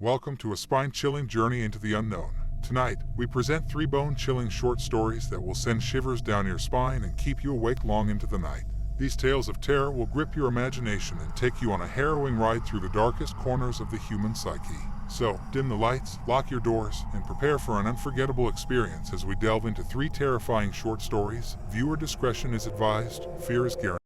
Welcome to a spine-chilling journey into the unknown. Tonight, we present 3 bone-chilling short stories that will send shivers down your spine and keep you awake long into the night. These tales of terror will grip your imagination and take you on a harrowing ride through the darkest corners of the human psyche. So, dim the lights, lock your doors, and prepare for an unforgettable experience as we delve into 3 terrifying short stories. Viewer discretion is advised, fear is guaranteed.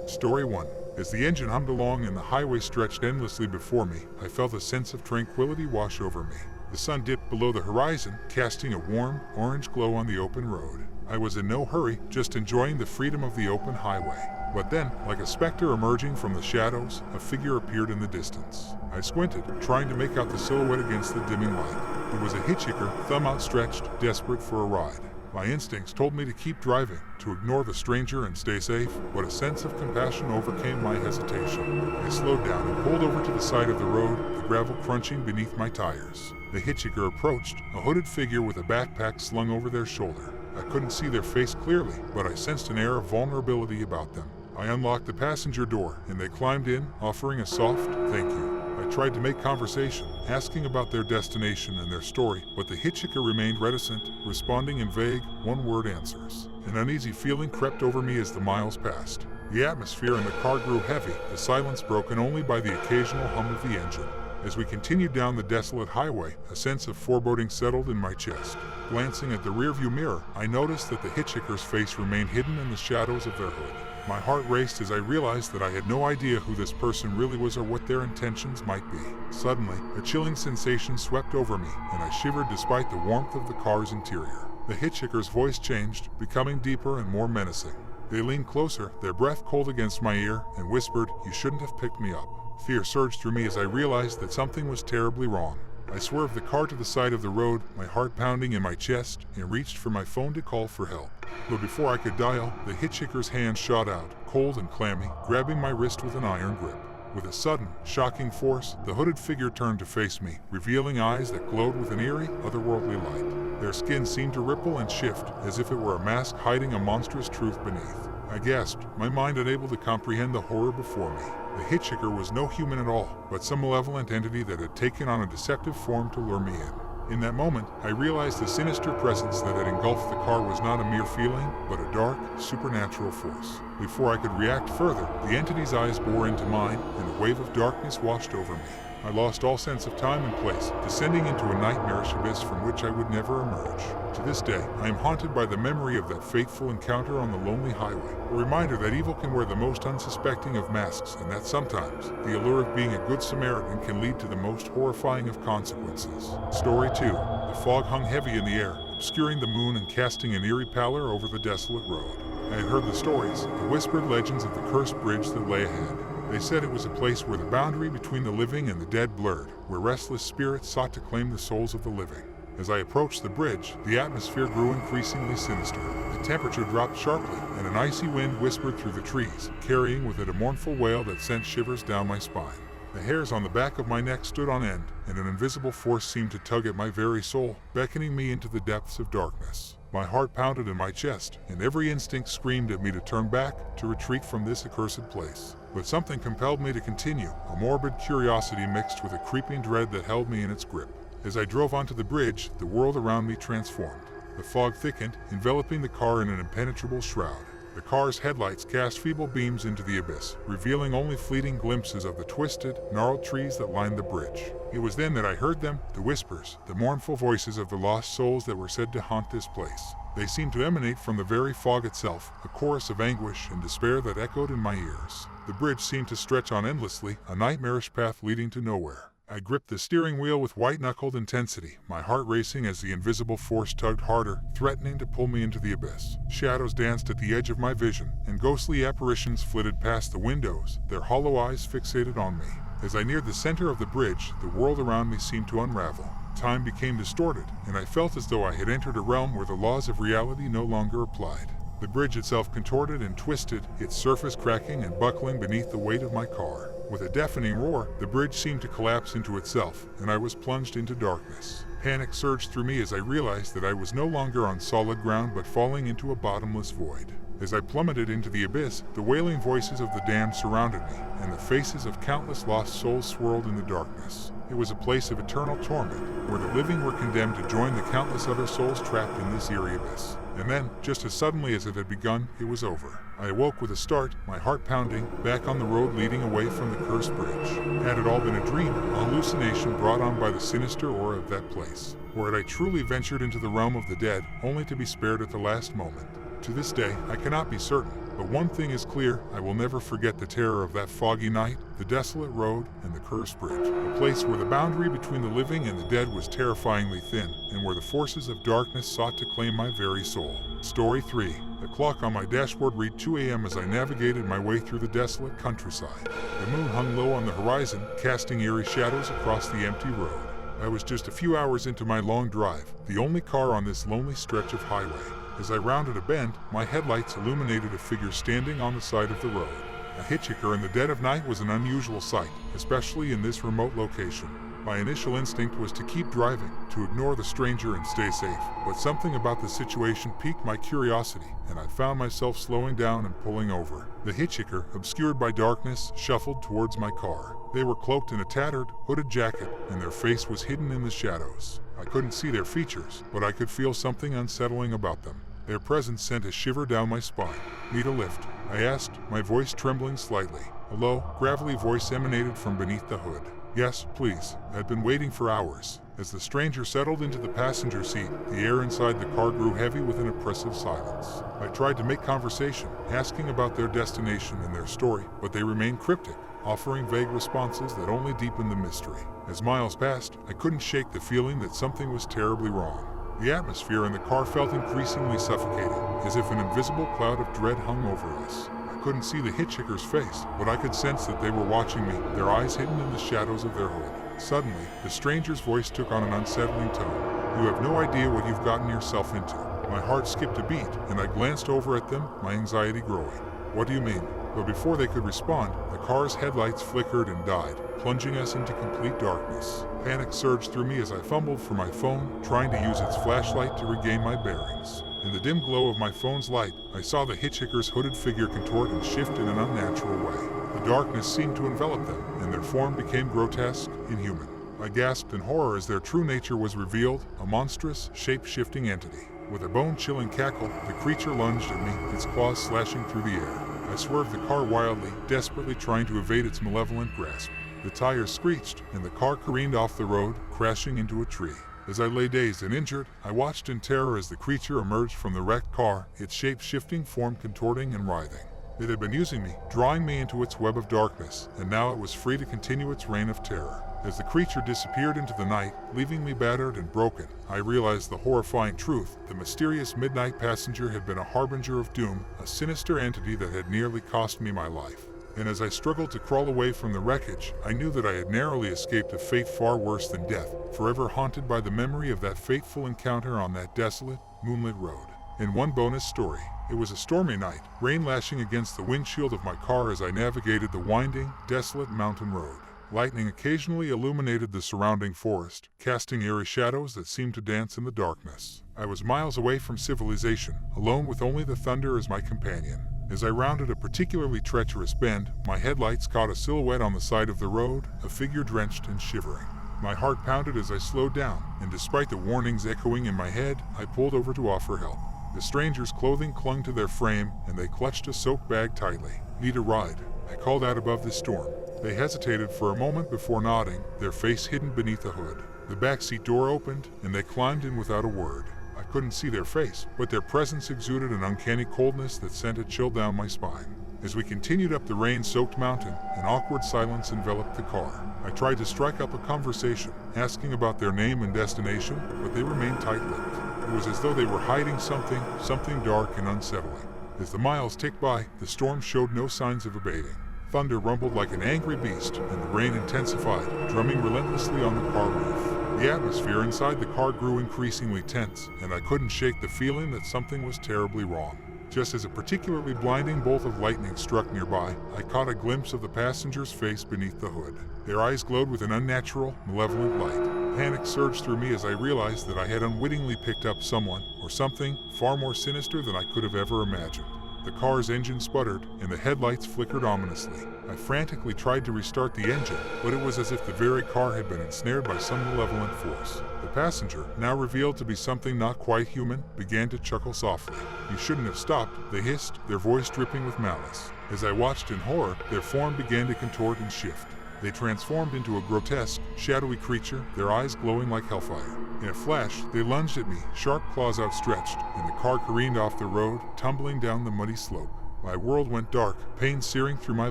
Story 1. As the engine hummed along and the highway stretched endlessly before me, I felt a sense of tranquility wash over me. The sun dipped below the horizon, casting a warm, orange glow on the open road. I was in no hurry, just enjoying the freedom of the open highway. But then, like a specter emerging from the shadows, a figure appeared in the distance. I squinted, trying to make out the silhouette against the dimming light. It was a hitchhiker, thumb outstretched, desperate for a ride. My instincts told me to keep driving, to ignore the stranger and stay safe, but a sense of compassion overcame my hesitation. I slowed down and pulled over to the side of the road, the gravel crunching beneath my tires. The hitchhiker approached, a hooded figure with a backpack slung over their shoulder. I couldn't see their face clearly, but I sensed an air of vulnerability about them. I unlocked the passenger door, and they climbed in, offering a soft, "Thank you." I tried to make conversation, asking about their destination and their story, but the hitchhiker remained reticent, responding in vague, one-word answers. An uneasy feeling crept over me as the miles passed. The atmosphere in the car grew heavy, the silence broken only by the occasional hum of the engine. As we continued down the desolate highway, a sense of foreboding settled in my chest. Glancing at the rearview mirror, I noticed that the hitchhiker's face remained hidden in the shadows of their hood. My heart raced as I realized that I had no idea who this person really was or what their intentions might be. Suddenly, a chilling sensation swept over me, and I shivered despite the warmth of the car's interior. The hitchhiker's voice changed, becoming deeper and more menacing. They leaned closer, their breath cold against my ear, and whispered, "You shouldn't have picked me up." Fear surged through me as I realized that something was terribly wrong. I swerved the car to the side of the road, my heart pounding in my chest, and reached for my phone to call for help. But before I could dial, the hitchhiker's hand shot out, cold and clammy, grabbing my wrist with an iron grip. With a sudden, shocking force, the hooded figure turned to face me, revealing eyes that glowed with an eerie, otherworldly light. Their skin seemed to ripple and shift, as if it were a mask hiding a monstrous truth beneath. I gasped, my mind unable to comprehend the horror before me. The hitchhiker was no human at all, but some malevolent entity that had taken on a deceptive form to lure me in. In that moment, I realized the sinister presence that had engulfed the car was not a mere feeling, but a dark, supernatural force. Before I could react further, the entity's eyes bore into mine, and a wave of darkness washed over me. I lost all sense of time and place, descending into a nightmarish abyss from which I would never emerge. To this day, I am haunted by the memory of that fateful encounter on the lonely highway, a reminder that evil can wear the most unsuspecting of masks, and that sometimes, the allure of being a good Samaritan can lead to the most horrifying of consequences. Story 2. The fog hung heavy in the air, obscuring the moon and casting an eerie pallor over the desolate road. I had heard the stories, the whispered legends of the cursed bridge that lay ahead. They said it was a place where the boundary between the living and the dead blurred, where restless spirits sought to claim the souls of the living. As I approached the bridge, the atmosphere grew increasingly sinister. The temperature dropped sharply, and an icy wind whispered through the trees, carrying with it a mournful wail that sent shivers down my spine. The hairs on the back of my neck stood on end, and an invisible force seemed to tug at my very soul, beckoning me into the depths of darkness. My heart pounded in my chest, and every instinct screamed at me to turn back, to retreat from this accursed place. But something compelled me to continue, a morbid curiosity mixed with a creeping dread that held me in its grip. As I drove onto the bridge, the world around me transformed. The fog thickened, enveloping the car in an impenetrable shroud. The car's headlights cast feeble beams into the abyss, revealing only fleeting glimpses of the twisted, gnarled trees that lined the bridge. It was then that I heard them, the whispers, the mournful voices of the lost souls that were said to haunt this place. They seemed to emanate from the very fog itself, a chorus of anguish and despair that echoed in my ears. The bridge seemed to stretch on endlessly, a nightmarish path leading to nowhere. I gripped the steering wheel with white-knuckled intensity, my heart racing as the invisible force tugged harder, threatening to pull me into the abyss. Shadows danced at the edge of my vision, and ghostly apparitions flitted past the windows, their hollow eyes fixated on me. As I neared the center of the bridge, the world around me seemed to unravel. Time became distorted, and I felt as though I had entered a realm where the laws of reality no longer applied. The bridge itself contorted and twisted, its surface cracking and buckling beneath the weight of my car. With a deafening roar, the bridge seemed to collapse into itself, and I was plunged into darkness. Panic surged through me as I realized that I was no longer on solid ground but falling into a bottomless void. As I plummeted into the abyss, the wailing voices of the damned surrounded me, and the faces of countless lost souls swirled in the darkness. It was a place of eternal torment, where the living were condemned to join the countless other souls trapped in this eerie abyss. And then, just as suddenly as it had begun, it was over. I awoke with a start, my heart pounding, back on the road leading away from the cursed bridge. Had it all been a dream, a hallucination brought on by the sinister aura of that place? Or had I truly ventured into the realm of the dead, only to be spared at the last moment? To this day, I cannot be certain, but one thing is clear: I will never forget the terror of that foggy night, the desolate road, and the cursed bridge. A place where the boundary between the living and the dead was terrifyingly thin, and where the forces of darkness sought to claim my very soul. Story 3. The clock on my dashboard read 2 a.m. as I navigated my way through the desolate countryside. The moon hung low on the horizon, casting eerie shadows across the empty road. I was just a few hours into my long drive, the only car on this lonely stretch of highway. As I rounded a bend, my headlights illuminated a figure standing on the side of the road. A hitchhiker in the dead of night was an unusual sight, especially in this remote location. My initial instinct was to keep driving, to ignore the stranger and stay safe, but something about the situation piqued my curiosity, and I found myself slowing down and pulling over. The hitchhiker, obscured by darkness, shuffled towards my car. They were cloaked in a tattered, hooded jacket, and their face was hidden in the shadows. I couldn't see their features, but I could feel something unsettling about them. Their presence sent a shiver down my spine. "Need a lift?" I asked, my voice trembling slightly. A low, gravelly voice emanated from beneath the hood. "Yes, please." I'd been waiting for hours. As the stranger settled into the passenger seat, the air inside the car grew heavy with an oppressive silence. I tried to make conversation, asking about their destination and their story, but they remained cryptic, offering vague responses that only deepened the mystery. As miles passed, I couldn't shake the feeling that something was terribly wrong. The atmosphere in the car felt increasingly suffocating, as if an invisible cloud of dread hung over us. I couldn't see the hitchhiker's face, but I could sense that they were watching me, their eyes hidden in the shadows of their hood. Suddenly, the stranger's voice took on an unsettling tone. "You have no idea what you've gotten yourself into." My heart skipped a beat, and I glanced over at them, my anxiety growing. "What do you mean?" But before they could respond, the car's headlights flickered and died, plunging us into complete darkness. Panic surged through me as I fumbled for my phone, trying to use its flashlight to regain my bearings. In the dim glow of my phone's light, I saw the hitchhiker's hooded figure contort and shift in an unnatural way. The darkness seemed to envelop them, and their form became grotesque, inhuman. I gasped in horror as their true nature was revealed, a monstrous, shape-shifting entity. With a bone-chilling cackle, the creature lunged at me, its claws slashing through the air. I swerved the car wildly, desperately trying to evade its malevolent grasp. The tires screeched, and the car careened off the road, crashing into a tree. As I lay dazed and injured, I watched in terror as the creature emerged from the wrecked car, its shape-shifting form contorting and writhing. It had been using me, drawing me into its web of darkness, and now it was free to continue its reign of terror. As the creature disappeared into the night, leaving me battered and broken, I realized the horrifying truth. The mysterious midnight passenger had been a harbinger of doom, a sinister entity that had nearly cost me my life. And as I struggled to crawl away from the wreckage, I knew that I had narrowly escaped a fate far worse than death, forever haunted by the memory of that fateful encounter on that desolate, moonlit road. And one bonus story. It was a stormy night, rain lashing against the windshield of my car as I navigated the winding, desolate mountain road. Lightning occasionally illuminated the surrounding forest, casting eerie shadows that seemed to dance in the darkness. I was miles away from civilization, alone with only the thunder as my companion. As I rounded a particularly treacherous bend, my headlights caught a silhouette on the side of the road, a figure drenched and shivering. My heart pounded as I slowed down, and despite the warnings echoing in my head, I pulled over to offer help. The stranger's clothing clung to their frame, and they clutched a soak bag tightly. "Need a ride?" I called out above the storm. They hesitated for a moment before nodding, their face hidden beneath the hood. The backseat door opened, and they climbed in without a word. I couldn't see their face, but their presence exuded an uncanny coldness that sent a chill down my spine. As we continued up the rain-soaked mountain, an awkward silence enveloped the car. I tried to strike up a conversation, asking about their name and destination, but they remained tight-lipped. It was as though they were hiding something dark and unsettling. As the miles ticked by, the storm showed no signs of abating. Thunder rumbled like an angry beast, and the rain intensified, drumming relentlessly on the car roof. The atmosphere inside the car grew increasingly tense, and I couldn't shake the feeling that something was terribly wrong. Just as a particularly blinding bolt of lightning struck nearby, I caught a glimpse of the passenger's face beneath the hood. Their eyes glowed with an unnatural, malevolent light. Panic surged through me as I realized that I had unwittingly picked up someone, or something, far more sinister than I could have ever imagined. The car's engine sputtered, and the headlights flickered ominously. I frantically tried to restart the engine, but it was as if the very car had been ensnared by some malevolent force. The passenger, now revealed to be something not quite human, began to chuckle softly. "You shouldn't have stopped," they hissed, their voice dripping with malice. As I watched in horror, their form began to contort and shift. They transformed into a grotesque, shadowy creature, their eyes glowing like hellfire. In a flash, they lunged at me, sharp claws outstretched, and the car careened off the road, tumbling down the muddy slope. My world went dark, pain searing through my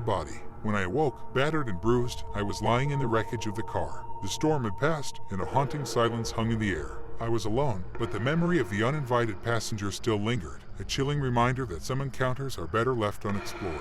body. When I awoke, battered and bruised, I was lying in the wreckage of the car. The storm had passed, and a haunting silence hung in the air. I was alone, but the memory of the uninvited passenger still lingered, a chilling reminder that some encounters are better left unexplored.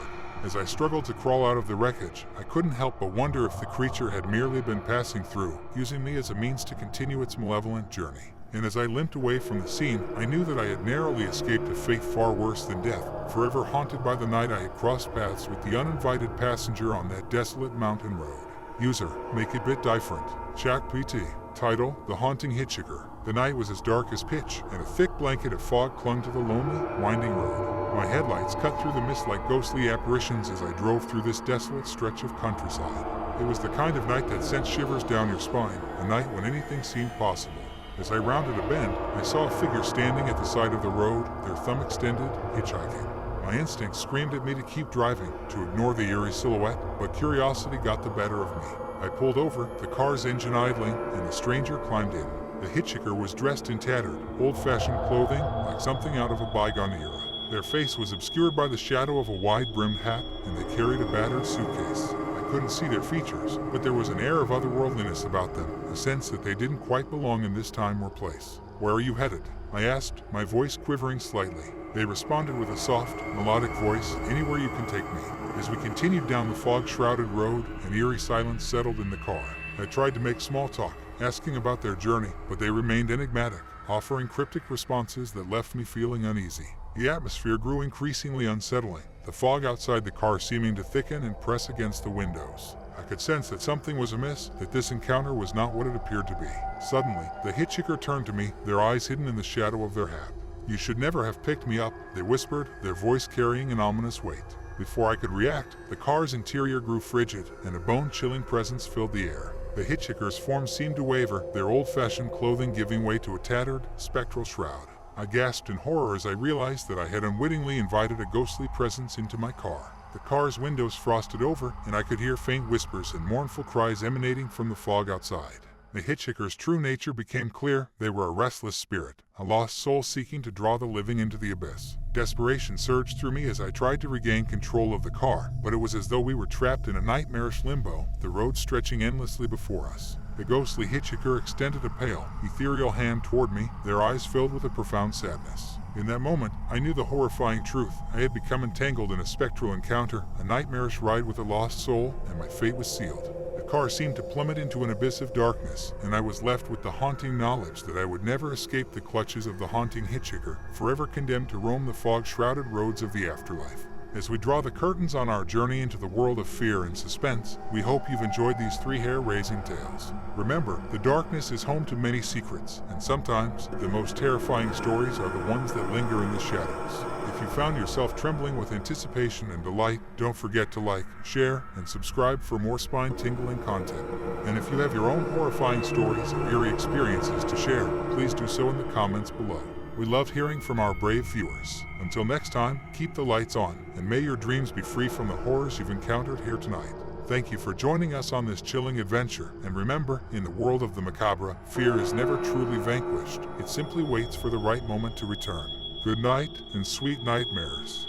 As I struggled to crawl out of the wreckage, I couldn't help but wonder if the creature had merely been passing through, using me as a means to continue its malevolent journey. And as I limped away from the scene, I knew that I had narrowly escaped a fate far worse than death, forever haunted by the night I had crossed paths with the uninvited passenger on that desolate mountain road. User, make it bit different. Chat PT. Title, The Haunting Hitchhiker. The night was as dark as pitch, and a thick blanket of fog clung to the lonely, winding road. My headlights cut through the mist like ghostly apparitions as I drove through this desolate stretch of countryside. It was the kind of night that sent shivers down your spine, a night when anything seemed possible. As I rounded a bend, I saw a figure standing at the side of the road, their thumb extended, hitchhiking. My instincts screamed at me to keep driving, to ignore the eerie silhouette, but curiosity got the better of me. I pulled over, the car's engine idling, and the stranger climbed in. The hitchhiker was dressed in tattered, old-fashioned clothing, like something out of a bygone era. Their face was obscured by the shadow of a wide-brimmed hat, and they carried a battered suitcase. I couldn't see their features, but there was an air of otherworldliness about them, a sense that they didn't quite belong in this time or place. "Where are you headed?" I asked, my voice quivering slightly. They responded with a soft, melodic voice, "Anywhere you can take me." As we continued down the fog-shrouded road, an eerie silence settled in the car. I tried to make small talk, asking about their journey, but they remained enigmatic, offering cryptic responses that left me feeling uneasy. The atmosphere grew increasingly unsettling, the fog outside the car seeming to thicken and press against the windows. I could sense that something was amiss, that this encounter was not what it appeared to be. Suddenly, the hitchhiker turned to me, their eyes hidden in the shadow of their hat. "You should never have picked me up," they whispered, their voice carrying an ominous weight. Before I could react, the car's interior grew frigid, and a bone-chilling presence filled the air. The hitchhiker's form seemed to waver, their old-fashioned clothing giving way to a tattered, spectral shroud. I gasped in horror as I realized that I had unwittingly invited a ghostly presence into my car. The car's windows frosted over, and I could hear faint whispers and mournful cries emanating from the fog outside. The hitchhiker's true nature became clear. They were a restless spirit, a lost soul seeking to draw the living into the abyss. Desperation surged through me as I tried to regain control of the car, but it was as though we were trapped in a nightmarish limbo, the road stretching endlessly before us. The ghostly hitchhiker extended a pale, ethereal hand toward me, their eyes filled with a profound sadness. In that moment, I knew the horrifying truth. I had become entangled in a spectral encounter, a nightmarish ride with a lost soul, and my fate was sealed. The car seemed to plummet into an abyss of darkness, and I was left with the haunting knowledge that I would never escape the clutches of the haunting hitchhiker, forever condemned to roam the fog-shrouded roads of the afterlife. As we draw the curtains on our journey into the world of fear and suspense, we hope you've enjoyed these 3 hair-raising tales. Remember, the darkness is home to many secrets, and sometimes the most terrifying stories are the ones that linger in the shadows. If you found yourself trembling with anticipation and delight, don't forget to like, share, and subscribe for more spine-tingling content. And if you have your own horrifying stories or eerie experiences to share, please do so in the comments below. We love hearing from our brave viewers. Until next time, keep the lights on, and may your dreams be free from the horrors you've encountered here tonight. Thank you for joining us on this chilling adventure, and remember, in the world of the macabre, fear is never truly vanquished. It simply waits for the right moment to return. Good night, and sweet nightmares.